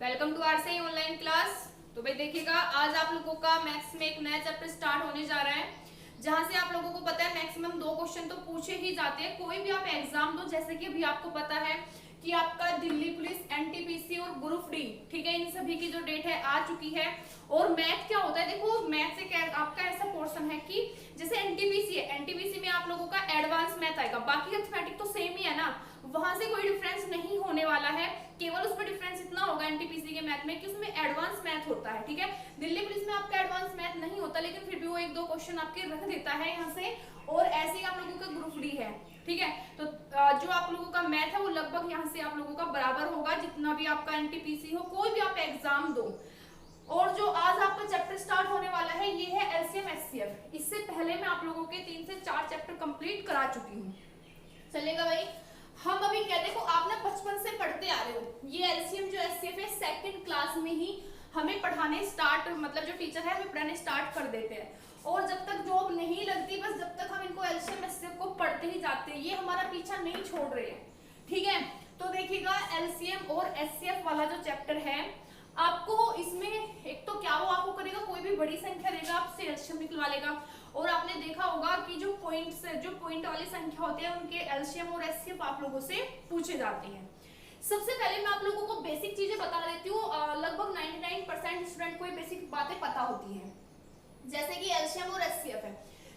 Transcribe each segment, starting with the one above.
Welcome to आरसे online class. तो भाई देखिएगा, आज आप लोगों का मैथ्स में एक नया चैप्टर स्टार्ट होने जा रहा है, जहां से आप लोगों को पता है मैक्सिमम 2 क्वेश्चन तो पूछे ही जाते हैं कोई भी आप एग्जाम दो। जैसे कि अभी आपको पता है कि आपका दिल्ली पुलिस, एनटीपीसी और ग्रुप डी, ठीक है, इन सभी की जो डेट है आ चुकी है। और मैथ क्या होता है, देखो मैथ से क्या आपका ऐसा पोर्शन है कि जैसे एनटीपीसी है, एनटीपीसी में आप लोगों का एडवांस मैथ आएगा, बाकी अर्थमेटिक तो सेम ही है ना, वहां से कोई डिफरेंस नहीं होने वाला है। केवल उसमें डिफरेंस इतना होगा एनटीपीसी के मैथ में कि उसमें एडवांस मैथ होता है, ठीक है। दिल्ली पुलिस में आपका एडवांस मैथ नहीं होता, लेकिन फिर भी वो 1-2 क्वेश्चन आपके रख देता है यहाँ से। और ऐसे ही आप लोगों का ग्रुप डी है, ठीक है। तो जो आप लोगों का मैथ है वो लगभग यहाँ से आप लोगों का बराबर होगा, जितना भी आपका एनटीपीसी हो, कोई भी आप एग्जाम दो। और जो आज आपका चैप्टर स्टार्ट होने वाला है ये है एलसीएम एचसीएफ। इससे पहले मैं आप लोगों के 3 से 4 चैप्टर कंप्लीट करा चुकी हूँ। चलेगा भाई। हम अभी क्या, देखो आप ना बचपन से पढ़ते आ रहे हो, ये एलसीएम जो एचसीएफ है 2nd क्लास में ही हमें पढ़ाने स्टार्ट, मतलब जो टीचर है हमें पढ़ाने स्टार्ट कर देते हैं। और जब तक जॉब नहीं लगती, बस जब तक हम इनको एलसीएम एचसीएफ को पढ़ते ही जाते हैं, ये हमारा पीछा नहीं छोड़ रहे हैं, ठीक है। तो देखिएगा एलसीएम और एचसीएफ वाला जो चैप्टर है, आपको इसमें एक तो क्या वो आपको करेगा, कोई भी बड़ी संख्या देगा आपसे एलसीएम निकलवा लेगा। और आपने देखा होगा कि जो पॉइंट वाली संख्या होती है उनके एलसीएम और एचसीएफ आप लोगों से पूछे जाते हैं। सबसे पहले मैं आप लोगों को बेसिक चीजें बता देती हूँ। लगभग 99% स्टूडेंट को ये बेसिक बातें पता होती हैं, जैसे कि एलसीएम और एचसीएफ है।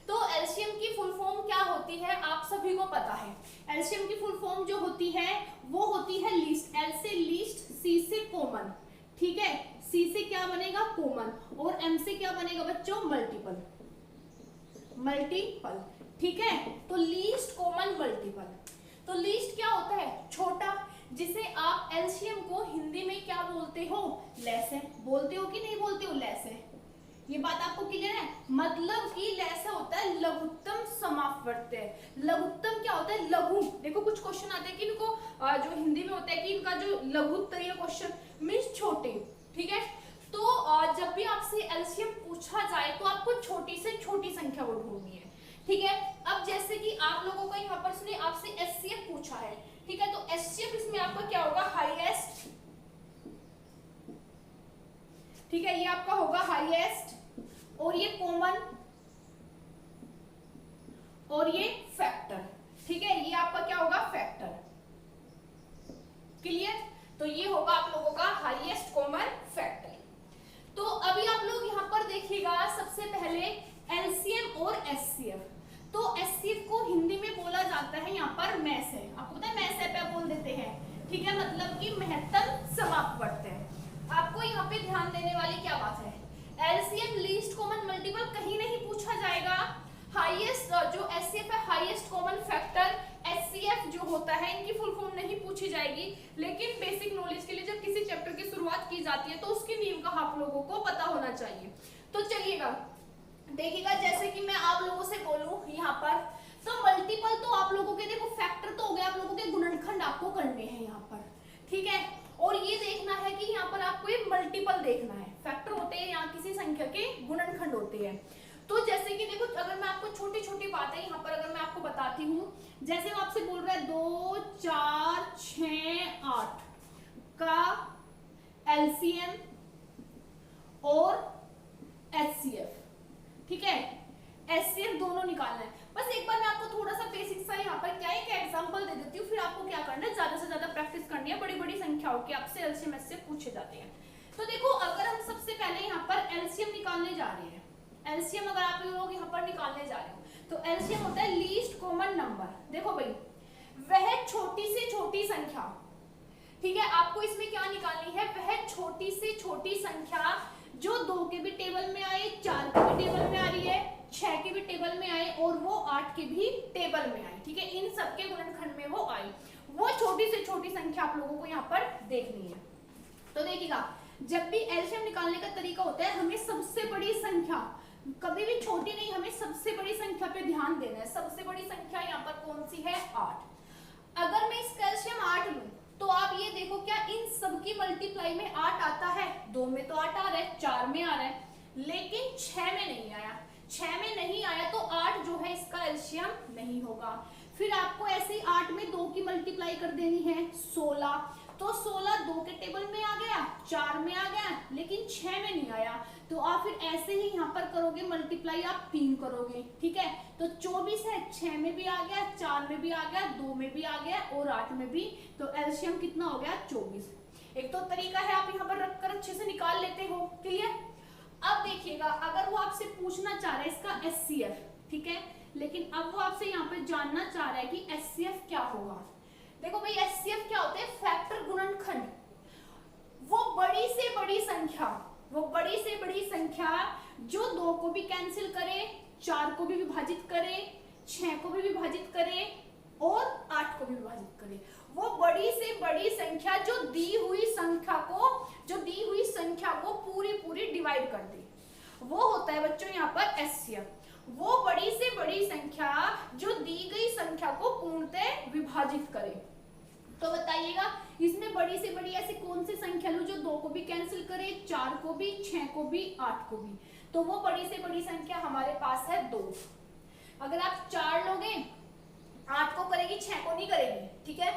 तो एलसीएम की फुल फॉर्म क्या होती है आप सभी को पता है। एलसीएम की फुल फॉर्म जो होती है वो होती है लीस्ट, एल से लीस्ट, सी से कॉमन, ठीक है। सी से क्या बनेगा, कॉमन, और एम से क्या बनेगा बच्चों, मल्टीपल, ठीक है। तो लीस्ट, कॉमन, मल्टीपल। तो लीस्ट क्या होता है, छोटा, जिसे आप एलसीएम को हिंदी में क्या बोलते हो, लैसे बोलते हो कि नहीं बोलते हो, लैसे। ये बात आपको क्लियर है, मतलब कि लैसे होता है लघुत्तम समापवर्त्य। लघुत्तम क्या होता है, लघु। देखो कुछ क्वेश्चन आते हैं कि इनको जो हिंदी में होता है कि इनका जो लघुत्तरीय क्वेश्चन मीन्स छोटे, ठीक है। तो जब भी आपसे एलसीएम पूछा जाए तो आपको छोटी से छोटी संख्या वो ढूंढनी है, ठीक है। अब जैसे कि आप लोगों का यहाँ पर सुनिए आपसे एचसीएफ पूछा है, ठीक है। तो एचसीएफ इसमें आपका क्या होगा, हाईएस्ट, ठीक है, ये आपका होगा हाईएस्ट, और ये कॉमन, और ये फैक्टर, ठीक है। ये आपका क्या होगा, फैक्टर, क्लियर। तो ये होगा आप लोगों का हाईएस्ट, कॉमन, फैक्टर। तो अभी आप लोग यहाँ पर देखिएगा, सबसे पहले एलसीएम और एचसीएफ। तो एचसीएफ को हिंदी में बोला जाता है यहाँ पर मैस है, आपको पता है मैस है पे बोल देते हैं, ठीक है, मतलब कि महत्तम समापवर्त्य है। आपको यहाँ पे ध्यान देने वाली क्या बात है, एलसीएम, लीस्ट, कॉमन, मल्टीपल कहीं नहीं पूछा जाएगा। हाईएस्ट जो एचसीएफ है, हाईएस्ट कॉमन फैक्टर, एचसीएफ जो होता है इनकी फुल फॉर्म नहीं पूछी जाएगी। लेकिन बेसिक नॉलेज के लिए जब किसी चैप्टर की शुरुआत की जाती है तो उसकी नींव का आप लोगों को पता होना चाहिए। तो चलिएगा देखिएगा, जैसे कि मैं आप लोगों से बोलूं यहाँ पर, तो मल्टीपल तो आप लोगों के, देखो फैक्टर तो हो गया, आप लोगों के गुणनखंड आपको करने हैं यहाँ पर, ठीक है। और ये देखना है कि यहाँ पर आपको ये मल्टीपल देखना है, फैक्टर होते हैं यहाँ किसी संख्या के गुणनखंड होते हैं। तो जैसे कि देखो, अगर मैं आपको छोटी छोटी बातें यहाँ पर अगर मैं आपको बताती हूँ, जैसे वो आपसे बोल रहा है 2, 4, 6, 8 का एलसीएम और एचसीएफ, ठीक है, एचसीएफ दोनों निकालना है। बस एक बार मैं आपको थोड़ा सा बेसिक सा यहाँ पर क्या है, एक एग्जांपल दे देती हूँ, फिर आपको क्या करना है, ज्यादा से ज्यादा प्रैक्टिस करनी है। बड़ी बड़ी संख्याओं के आपसे एलसीएम एचसीएफ पूछे जाते हैं। तो देखो, अगर हम सबसे पहले यहाँ पर एलसीएम निकालने जा रहे हैं, एलसीएम अगर आप लोग यहाँ पर निकालने जा रहे हो, तो एलसीएम होता है लीस्ट कॉमन नंबर। देखो भाई, वह छोटी से छोटी संख्या, ठीक है, आपको इसमें क्या निकालनी है, वह छोटी से छोटी संख्या जो 2 के भी टेबल में आए, 4 के भी टेबल में आ रही है, 6 के भी टेबल में आए, और वो 8 के भी टेबल में आए, ठीक है, इन सबके गुणनखंड में वो आई, वो छोटी से छोटी संख्या आप लोगों को यहाँ पर देखनी है। तो देखिएगा, जब भी एलसीएम निकालने का तरीका होता है, हमें सबसे बड़ी संख्या, कभी भी छोटी नहीं, हमें सबसे बड़ी संख्या पे ध्यान देना है। सबसे बड़ी संख्या यहाँ पर कौन सी है, 8। अगर मैं इसका एलसीएम 8 लूं, तो आप ये देखो, क्या इन सबकी मल्टीप्लाई में 8 आता है, 2 में तो 8 आ रहा है, 4 में आ रहा है, लेकिन 6 में नहीं आया। 6 में नहीं आया तो 8 जो है इसका एलसीएम नहीं होगा। फिर आपको ऐसे ही 8 में 2 की मल्टीप्लाई कर देनी है, 16। तो 16 2 के टेबल में आ गया, 4 में आ गया, लेकिन 6 में नहीं आया। तो आप फिर ऐसे ही यहाँ पर करोगे मल्टीप्लाई, आप 3 करोगे, ठीक है। तो 24 है, 6 में भी आ गया, 4 में भी आ गया, 2 में भी आ गया और 8 में भी। तो एलसीएम कितना हो गया 24। एक तो तरीका है आप यहाँ पर रखकर अच्छे से निकाल लेते हो, क्लियर। अब देखिएगा अगर वो आपसे पूछना चाह रहा है इसका एचसीएफ, ठीक है, लेकिन अब वो आपसे यहाँ पे जानना चाह रहा है कि एचसीएफ क्या होगा। देखो भाई एचसीएफ क्या होता है, फैक्टर गुणनखंड। वो बड़ी से बड़ी संख्या, वो बड़ी से बड़ी संख्या जो 2 को भी कैंसिल करे, 4 को भी विभाजित करे, 6 को भी विभाजित करे और 8 को भी विभाजित करे। वो बड़ी से बड़ी संख्या जो दी हुई संख्या को पूरी डिवाइड कर दे, वो होता है बच्चों यहाँ पर एचसीएफ। वो बड़ी से बड़ी संख्या जो दी गई संख्या को पूर्णतः विभाजित करे। तो बताइएगा इसमें बड़ी से बड़ी ऐसी कौन सी संख्या लो जो 2 को भी कैंसिल करे, 4 को भी, 6 को भी, 8 को भी। तो वो बड़ी से बड़ी संख्या हमारे पास है 2। अगर आप 4 लोगे 8 को करेगी, 6 को नहीं करेगी, ठीक है।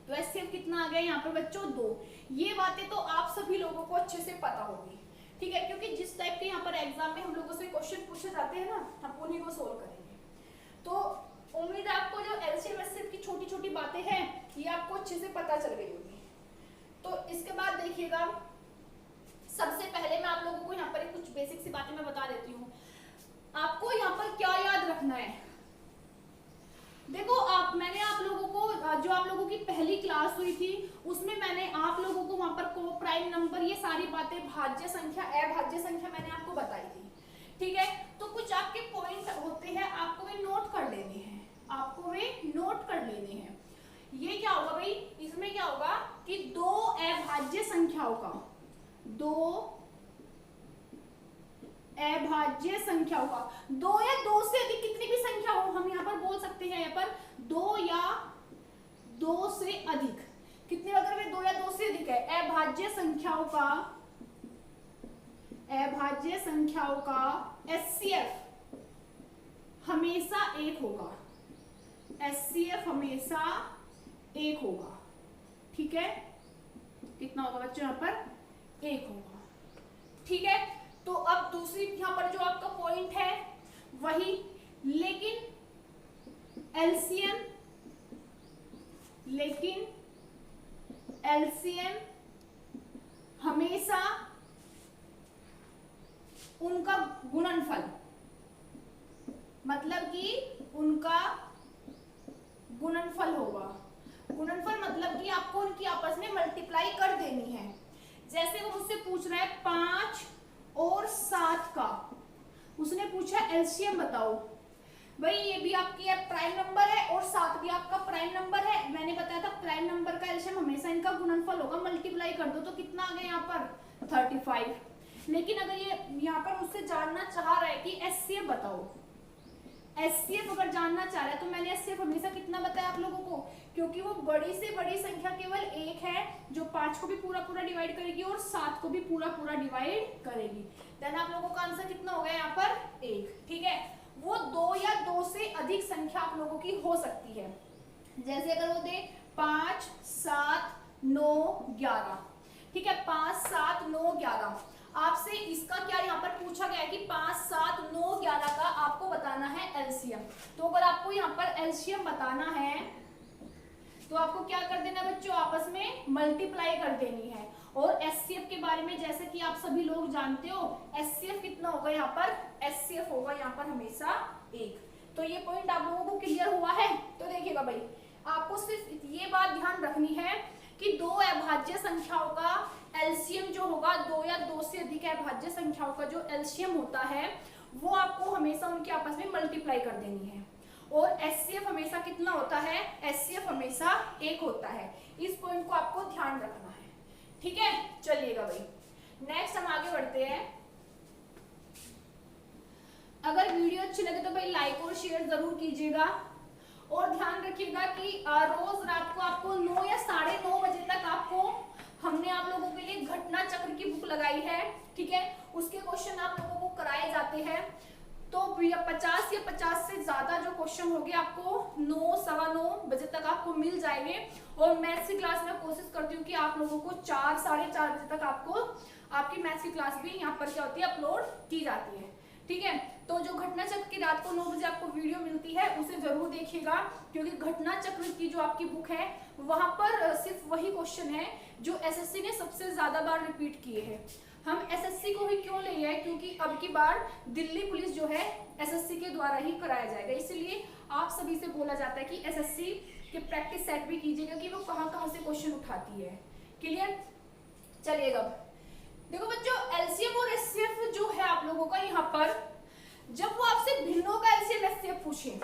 तो एचसीएफ कितना आ गया यहाँ पर बच्चों 2। ये बातें तो आप सभी लोगों को अच्छे से पता होगी, ठीक है, क्योंकि जिस टाइप के यहाँ पर एग्जाम में हम लोगों से क्वेश्चन पूछे जाते हैं ना, हम उन्हीं को सोल्व करेंगे। तो उम्मीद है आपको जो एलसीएम एचसीएफ की छोटी छोटी बातें हैं ये आपको अच्छे से पता चल गई होगी। तो इसके बाद देखिएगा, सबसे पहले मैं आप लोगों को यहाँ पर कुछ बेसिक सी बातें मैं बता देती हूँ। आपको यहाँ पर क्या याद रखना है, देखो मैंने आप लोगों को जो आप लोगों की पहली क्लास हुई थी उसमें मैंने आप लोगों को वहां पर को प्राइम नंबर, ये सारी बातें, भाज्य संख्या, अभाज्य संख्या मैंने आपको बताई थी, ठीक है। तो कुछ आपके पॉइंट होते हैं, आपको वे नोट कर लेने हैं, आपको वे नोट कर लेने हैं। ये क्या होगा भाई, इसमें क्या होगा कि 2 अभाज्य संख्याओं का, 2 अभाज्य संख्याओं का, 2 या 2 से अधिक कितनी भी संख्या हो, हम यहाँ पर बोल सकते हैं यहाँ पर 2 या 2 से अधिक, कितने, अगर वे 2 या 2 से अधिक है, अभाज्य संख्याओं का एचसीएफ हमेशा 1 होगा, एचसीएफ हमेशा 1 होगा, ठीक है। कितना होगा बच्चों यहाँ पर 1 होगा, ठीक है। तो अब दूसरी यहाँ पर जो आपका पॉइंट है वही, लेकिन एलसीएम हमेशा उनका गुणनफल, मतलब कि उनका गुणनफल होगा। गुणनफल मतलब कि आपको उनकी आपस में मल्टीप्लाई कर देनी है। जैसे वो मुझसे पूछ रहा है 5 और 7 का, उसने पूछा एलसीएम बताओ। भाई ये भी आपकी प्राइम नंबर है और 7 भी आपका प्राइम नंबर है। मैंने बताया था प्राइम नंबर का एलसीएम हमेशा इनका गुणनफल होगा, मल्टीप्लाई कर दो तो कितना आ गया यहाँ पर 35। लेकिन अगर ये यहाँ पर मुझसे जानना चाह रहा है कि एचसीएफ बताओ, एचसीएफ अगर जानना चाह रहा है तो मैंने एचसीएफ हमेशा कितना बताया आप लोगों को, क्योंकि वो बड़ी से बड़ी संख्या केवल 1 है जो 5 को भी पूरा डिवाइड करेगी और 7 को भी पूरा डिवाइड करेगी। देन आप लोगों का आंसर कितना हो गया यहाँ पर 1, ठीक है। वो 2 या 2 से अधिक संख्या आप लोगों की हो सकती है। जैसे अगर वो दे 5, 7, 9, 11, ठीक है, 5, 7, 9, 11, आपसे इसका क्या यहाँ पर पूछा गया है कि 5, 7, 9, 11 का आपको बताना है एलसीएम। तो अगर आपको यहाँ पर एलसीएम बताना है तो आपको क्या कर देना बच्चों, आपस में मल्टीप्लाई कर देनी है। और एचसीएफ के बारे में जैसे कि आप सभी लोग जानते हो, एचसीएफ कितना होगा यहाँ पर, एचसीएफ होगा यहाँ पर हमेशा 1। तो ये पॉइंट आप लोगों को क्लियर हुआ है। तो देखिएगा भाई, आपको सिर्फ ये बात ध्यान रखनी है कि 2 अभाज्य संख्याओं का एलसीएम जो होगा, 2 या 2 से अधिक अभाज्य संख्याओं का जो एलसीएम होता है वो आपको हमेशा उनके आपस में मल्टीप्लाई कर देनी है। और एचसीएफ हमेशा कितना होता है, एचसीएफ हमेशा 1 होता है। इस पॉइंट को आपको ध्यान रखना है, ठीक है। चलिएगा भाई, नेक्स्ट हम आगे बढ़ते हैं। अगर वीडियो अच्छी लगे तो भाई लाइक और शेयर जरूर कीजिएगा। और ध्यान रखिएगा कि रोज रात को आपको 9 या 9:30 बजे तक आपको हमने आप लोगों के लिए घटना चक्र की बुक लगाई है, ठीक है। उसके क्वेश्चन आप लोगों को कराए जाते हैं। तो 50 या 50 से ज्यादा जो क्वेश्चन होंगे आपको 9, 9:15 बजे तक आपको मिल जाएंगे। और मैथ्स की क्लास में कोशिश करती हूँ कि आप लोगों को 4 साढ़े 4 बजे तक आपको आपकी मैथ्स की क्लास भी यहाँ पर क्या होती है, अपलोड की जाती है। ठीक है, तो जो घटना चक्र की रात को 9 बजे आपको वीडियो मिलती है उसे जरूर देखिएगा, क्योंकि घटना चक्र की जो आपकी बुक है वहां पर सिर्फ वही क्वेश्चन है जो एसएससी ने सबसे ज्यादा बार रिपीट किए हैं। हम एसएससी को ही क्यों ले आए, क्योंकि अब की बार दिल्ली पुलिस जो है एसएससी के द्वारा ही कराया जाएगा, इसलिए आप सभी से बोला जाता है कि एसएससी के प्रैक्टिस सेट भी कीजिएगा कि वो कहां से क्वेश्चन उठाती है। क्लियर, चलिएगा। देखो बच्चों, एलसीएम और एचसीएफ जो है आप लोगों का यहाँ पर, जब वो आपसे भिन्नों का एलसीएम एचसीएफ पूछे,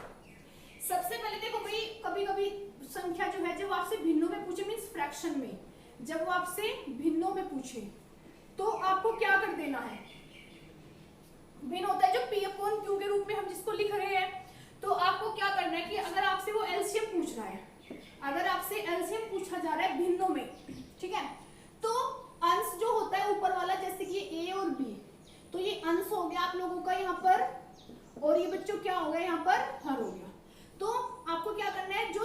सबसे पहले देखो भाई, कभी कभी संख्या जो है जब आपसे भिन्नों में पूछे, मींस फ्रैक्शन में, जब वो आपसे भिन्नों में पूछे तो आपको क्या कर देना है, भिन्न होता है जो पी अपॉन क्यू के रूप में हम जिसको लिख रहे हैं, तो आपको क्या करना है कि अगर आपसे वो एलसीएम पूछ रहा है, अगर आपसे एलसीएम पूछा जा रहा है भिन्नों में, ठीक है, तो अंश जो होता है ऊपर वाला, जैसे कि ए और बी, तो ये अंश हो गया आप लोगों का यहाँ पर, और ये बच्चों क्या हो गया यहाँ पर, हर हो गया। तो आपको क्या करना है, जो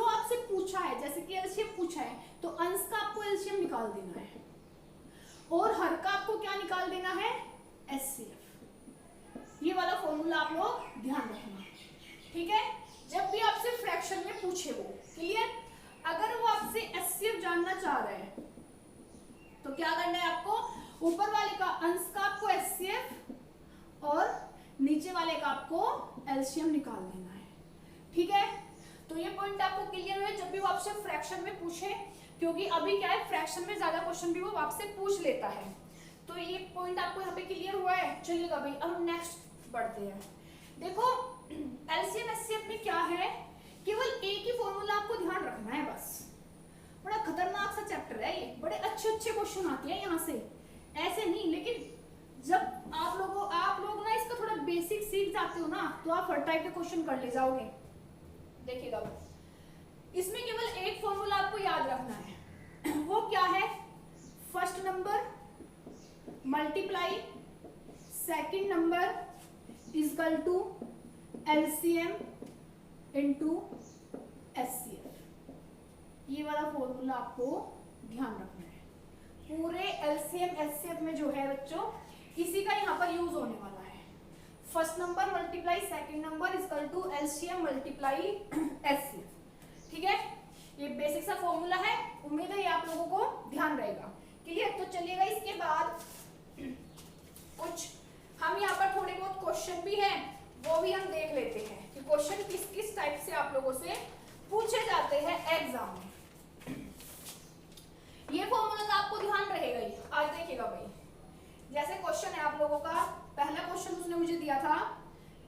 आपसे पूछा है, जैसे कि एलसीएम पूछा है, तो अंश का आपको एलसीएम निकाल देना है और हर का आपको क्या निकाल देना है, एचसीएफ। ये वाला फॉर्मूला आप लोग ध्यान रखना, ठीक है। जब भी आपसे फ्रैक्शन में पूछे वो, क्लियर, अगर वो आपसे एचसीएफ जानना चाह रहे हैं तो क्या करना है आपको, ऊपर वाले का अंश का आपको एचसीएफ और नीचे वाले का आपको एलसीएम निकाल देना है, ठीक है। तो ये पॉइंट आपको क्लियर हुए जब भी वो आपसे फ्रैक्शन में पूछे, क्योंकि अभी क्या है, फ्रैक्शन में ज्यादा क्वेश्चन भी वो आपसे पूछ लेता है। तो ये पॉइंट आपको यहाँ पे क्लियर हुआ है। चलिएगा भाई, अब नेक्स्ट बढ़ते हैं। देखो एलसीएम एचसीएफ में क्या है, केवल एक ही फॉर्मूला आपको ध्यान रखना है बस। बड़ा खतरनाक सा चैप्टर है ये, बड़े अच्छे क्वेश्चन आते हैं यहाँ से, ऐसे नहीं, लेकिन जब आप लोग ना इसका थोड़ा बेसिक सीख जाते हो ना, तो आप हर टाइप के क्वेश्चन कर ले जाओगे। देखिएगा, इसमें केवल एक फॉर्मूला आपको याद रखना है, वो क्या है, first number multiply second number equal to LCM into HCF. ये वाला फॉर्मूला आपको ध्यान रखना है। पूरे एलसीएम एचसीएफ में जो है बच्चों, इसी का यहाँ पर यूज होने वाला है। First number multiply second number equal to LCM multiply HCF, ठीक है। ये बेसिक सा फॉर्मूला है, उम्मीद है ये आप लोगों को ध्यान रहेगा। क्लियर, तो चलिएगा, इसके बाद कुछ हम यहाँ पर थोड़े बहुत क्वेश्चन भी हैं, वो भी हम देख लेते हैं कि क्वेश्चन किस किस टाइप से आप लोगों से पूछे जाते हैं एग्जाम में। ये फॉर्मूला का आपको ध्यान रहेगा ही। आज देखिएगा भाई, जैसे क्वेश्चन है आप लोगों का, पहला क्वेश्चन उसने मुझे दिया था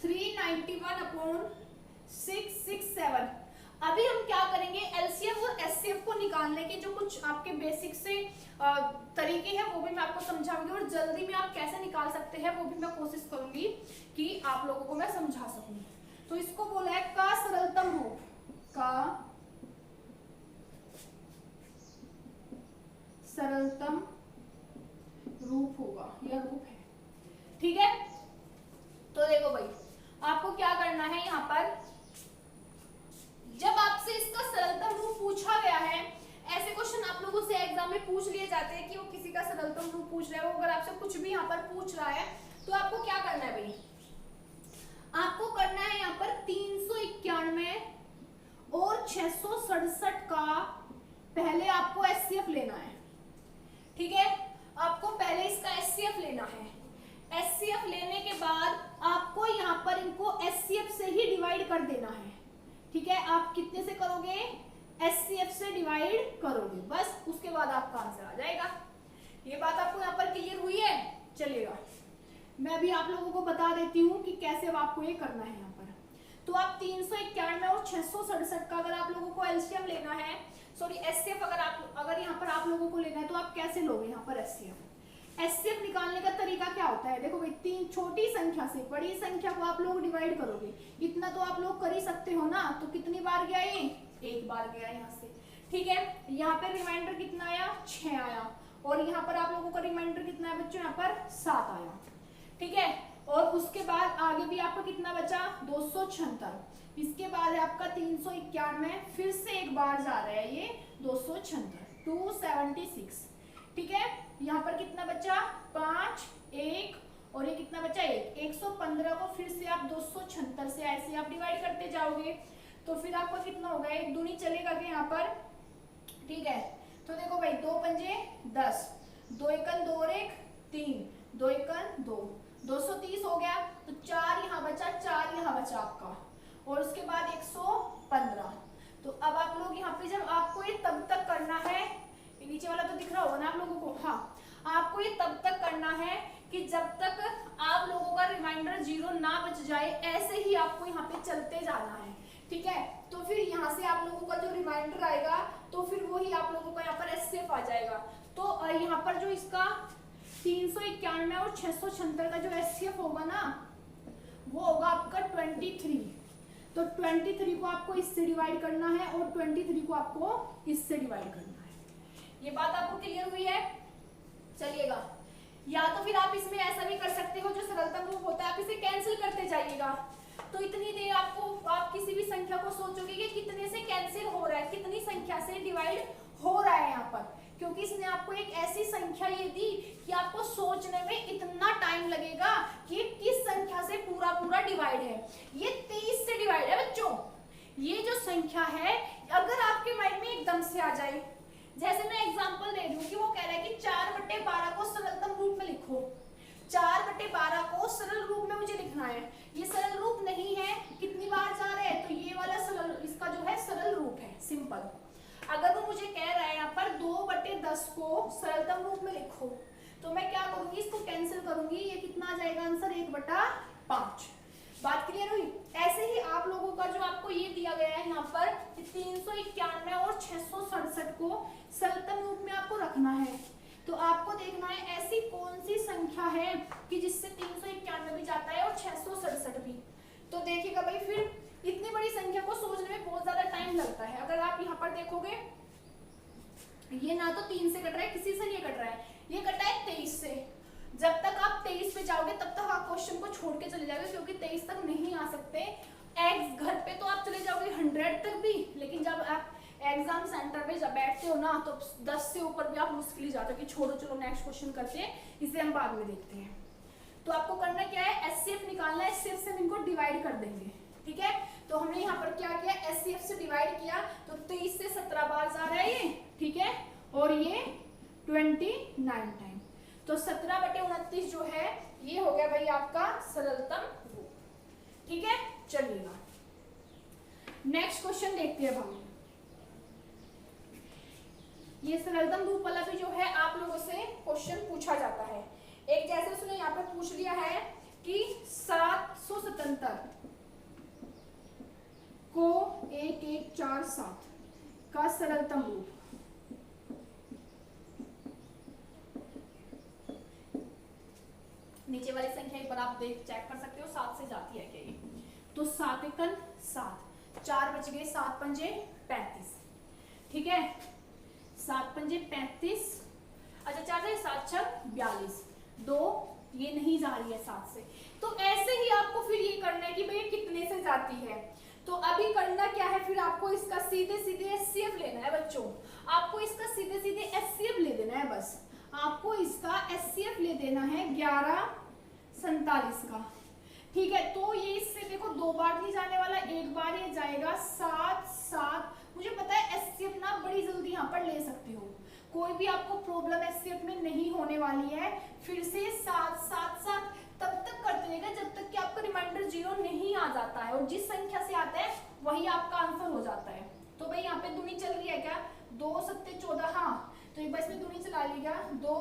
391/667। अभी हम क्या करेंगे, एलसीएम और एचसीएफ को निकालने के जो कुछ आपके बेसिक से तरीके हैं वो भी मैं आपको समझाऊंगी, और जल्दी में आप कैसे निकाल सकते हैं वो भी मैं कोशिश करूंगी कि आप लोगों को मैं समझा सकूं। तो इसको बोला है का सरलतम रूप, का सरलतम रूप होगा, यह रूप है, ठीक है। तो देखो भाई, आपको क्या करना है, यहाँ पर जब आपसे इसका सरलतम रूप पूछा गया है, ऐसे क्वेश्चन आप लोगों से एग्जाम में पूछ लिए जाते हैं कि वो किसी का सरलतम रूप पूछ रहा है, वो अगर आपसे कुछ भी यहाँ पर पूछ रहा है तो आपको क्या करना है भाई, आपको करना है यहाँ पर 391 और 667 का पहले आपको एचसीएफ लेना है, ठीक है। आपको पहले इसका एचसीएफ लेना है। एचसीएफ लेने के बाद आपको यहाँ पर इनको एचसीएफ से ही डिवाइड कर देना है, ठीक है। आप कितने से करोगे, एचसीएफ से डिवाइड करोगे, बस उसके बाद आपका आंसर आ जाएगा। ये बात आपको यहाँ पर क्लियर हुई है। चलिएगा, मैं भी आप लोगों को बता देती हूँ कि कैसे अब आपको ये करना है। यहाँ पर तो आप 391 और 667 का अगर आप लोगों को एलसीएम लेना है, सॉरी एचसीएफ अगर यहाँ पर आप लोगों को लेना है तो आप कैसे लोगे यहाँ पर एचसीएफ। एचसीएफ निकालने का तरीका क्या होता है, देखो भाई, तीन छोटी संख्या से बड़ी संख्या को आप लोग डिवाइड करोगे, इतना तो आप लोग कर ही सकते हो ना। तो कितनी बार गया ये, एक बार गया यहाँ से, ठीक है। यहाँ पर रिमाइंडर कितना आया, 6 आया, और यहाँ पर आप लोगों का रिमाइंडर कितना है बच्चों, यहाँ पर 7 आया, ठीक है। और उसके बाद आगे भी आपका कितना बचा 276, इसके बाद है आपका 391, फिर से एक बार जा रहा है ये 276, 276, ठीक है। यहाँ पर कितना बचा 5, 1 और ये कितना बचा 1, 115 को फिर से आप 276 से ऐसे आप डिवाइड करते जाओगे तो फिर आपका कितना होगा, एक दूनी चलेगा कि यहाँ पर, ठीक है। तो देखो भाई 2 पंजे 10, 2 एकन 2 और 1 3, 2 एकन 2, 230 हो गया। तो 4 यहाँ बचा, 4 यहाँ बचा आपका, और उसके बाद 115। तो अब आप लोग यहाँ पे जब आपको ये तब तक करना है, ये नीचे वाला तो दिख रहा होगा ना आप लोगों को, हाँ, आपको ये तब तक करना है कि जब तक आप लोगों का रिमाइंडर 0 ना बच जाए, ऐसे ही आपको यहाँ पे चलते जाना है, ठीक है। तो फिर यहाँ से आप लोगों का जो रिमाइंडर आएगा तो फिर वही आप लोगों का यहाँ पर एचसीएफ आ जाएगा। तो यहाँ पर जो इसका 391 और 676 का जो एचसीएफ होगा ना, वो होगा आपका 23। तो 23 को आपको इससे डिवाइड करना है और 23 को आपको इससे डिवाइड करना है। ये बात आपको क्लियर हुई है? चलिएगा, या तो फिर आप इसमें ऐसा भी कर सकते हो, जो सरलतम रूप होता है आप इसे कैंसिल करते जाइएगा। तो इतनी देर आपको, आप किसी भी संख्या को सोचोगे कि कितने से कैंसिल हो रहा है, कितनी संख्या से डिवाइड हो रहा है यहाँ पर, क्योंकि इसने आपको एक ऐसी संख्या ये दी कि आपको सोचने में इतना टाइम लगेगा कि किस संख्या से पूरा पूरा डिवाइड है। ये 23 से डिवाइड है बच्चों। ये जो संख्या है, अगर आपके माइंड में एकदम से आ जाए, जैसे मैं एग्जांपल दे दूं कि वो कह रहा है कि 4/12 को सरलतम रूप में लिखो, 4/12 को सरल रूप में मुझे लिखना है। ये सरल रूप नहीं है, कितनी बार जा रहे हैं, तो ये वाला सरल, इसका जो है सरल रूप है, सिंपल। अगर वो मुझे कह रहा है यहाँ पर 2/10 को सरलतम रूप में लिखो, तो मैं क्या करूंगी, इसको कैंसिल करूंगी, ये कितना आ जाएगा आंसर 1/5। बात क्लियर हुई? ऐसे ही आप लोगों का जो आपको ये दिया गया है यहाँ पर 391 और 667 को सरलतम रूप में आपको रखना है। तो आपको देखना है ऐसी कौन सी संख्या है कि जिससे 391 भी जाता है और 667 भी। तो देखिएगा भाई, फिर इतनी बड़ी संख्या को सोचने में बहुत ज्यादा टाइम लगता है। अगर आप यहाँ पर देखोगे, ये ना तो 3 से कट रहा है, किसी से नहीं कट रहा है, ये कटा है 23 से। जब तक आप 23 पे जाओगे तब तक आप क्वेश्चन को छोड़ के चले जाओगे, क्योंकि 23 तक नहीं आ सकते। एक्स घर पे तो आप चले जाओगे 100 तक भी, लेकिन जब आप एग्जाम सेंटर पे जब बैठते हो ना, तो 10 से ऊपर भी आप मुश्किल ही जाते हो कि छोड़ो चलो नेक्स्ट क्वेश्चन करते हैं, इसे हम बाद में देखते हैं। तो आपको करना क्या है, एचसीएफ निकालना है, एचसीएफ से हम इनको डिवाइड कर देंगे, ठीक है। तो हमने यहाँ पर क्या किया, एचसीएफ से डिवाइड किया, तो 23 से 17 बार जा रहा है ये, ठीक है, और ये 29 टाइम। तो 17/29 जो है ये हो गया भाई आपका सरलतम रूप, ठीक है। चलिएगा नेक्स्ट क्वेश्चन देखते हैं हम। ये सरलतम रूप वाला भी जो है आप लोगों से क्वेश्चन पूछा जाता है। एक जैसे उसने यहाँ पे पूछ लिया है कि 777 को 1147 का सरलतम रूप, नीचे वाली संख्या पर आप देख चेक कर सकते हो 7 से जाती है क्या ये। तो 7 एकन 7, 4 बच गए, 7 पंजे 35, ठीक है, 7 पंजे 35, अच्छा 4 से 7 छक 42, 2 ये नहीं जा रही है 7 से। तो ऐसे ही आपको फिर ये करना है कि भाई कितने से जाती है। तो अभी करना क्या है, फिर आपको इसका सीधे सीधे एचसीएफ लेना है बच्चों, आपको इसका सीधे सीधे एचसीएफ ले देना है, बस आपको इसका एचसीएफ ले देना है 1147 का, ठीक है। तो ये इससे देखो 2 बार नहीं जाने वाला, एक बार ये जाएगा 7 7। मुझे पता है एचसीएफ ना बड़ी जल्दी यहाँ पर ले सकते हो, कोई भी आपको प्रॉब्लम एचसीएफ में नहीं होने वाली है। फिर से 7 7 7 तब तक करते रहेगा जब तक कि आपका रिमाइंडर 0 नहीं आ जाता है, और जिस संख्या से आता है वही आपका आंसर हो जाता है। तो भाई यहाँ पे दूनी चल रही है क्या, 2 7 14, हाँ, तो एक बार इसमें दूनी चला लिया, 2